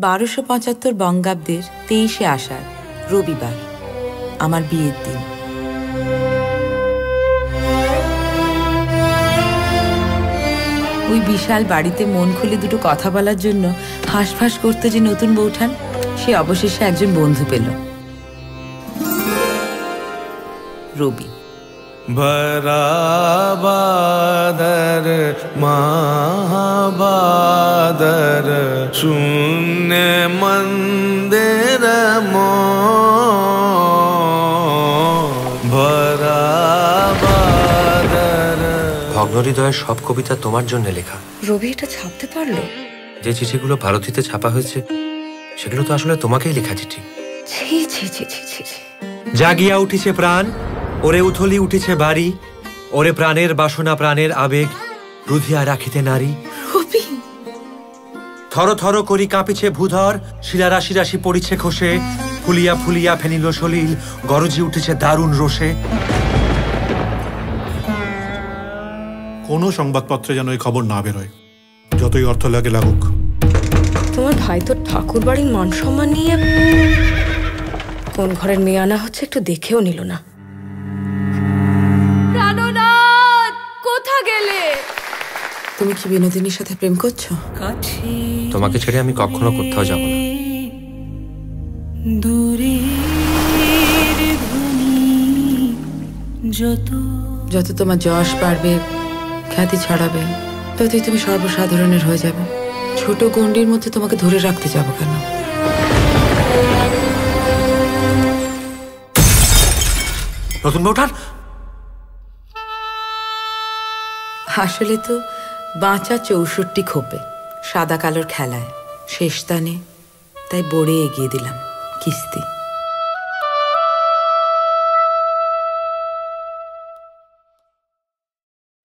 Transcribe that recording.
1275 বঙ্গাব্দের 23শে আষাঢ়, রবিবার, আমার বিয়ের দিন। ওই বিশাল বাড়িতে মন খুলে দুটো কথা বলার জন্য হাঁসফাঁস করতে যে নতুন বৌঠান, সে অবশেষে একজন বন্ধু পেল, রবি। বরাবাদর মহাবাদর শূন্য মন্দির ভগ্নহৃদয়ের সব কবিতা তোমার জন্য লেখা। রবি এটা ছাপতে পারলো? যে চিঠিগুলো ভারতীতে ছাপা হয়েছে সেগুলো তো আসলে তোমাকেই লেখা চিঠি। জাগিয়া উঠিছে প্রাণ, ওরে উথলি উঠিছে বাড়ি, ওরে প্রাণের বাসনা প্রাণের আবেগ রুধিয়া রাখিতে নারী। থর থর করি কাঁপিছে ভূধর, শিলা রাশি রাশি পড়িছে খসে, ফুলিয়া ফুলিয়া ফেনিল সলিল, গরজি উঠেছে দারুণ রোষে। কোনো সংবাদপত্রে যেন এই খবর না বেরোয়, যতই অর্থ লাগে লাগুক। তোমার ভাই তো ঠাকুর বাড়ির মান সম্মান নিয়ে কোন ঘরের মেয়ে আনা হচ্ছে একটু দেখেও নিল না। প্রাণনাথ, কোথা গেলে? তুমি কি বিনোদিনীর সাথে প্রেম করছো? তোমাকে ছেড়ে আমি কখনো কোথাও যাব না। যত তোমার যশ বাড়বে, খ্যাতি ছড়াবে, ততই তুমি সর্বসাধারণের হয়ে যাবে। ছোট গণ্ডির মধ্যে তোমাকে ধরে রাখতে যাবো কেন? নতুন বউঠান আসলে তো বাঁচা 64 খোপে সাদা কালোর খেলায় শেষ স্থানে, তাই বড়ে এগিয়ে দিলাম কিস্তি।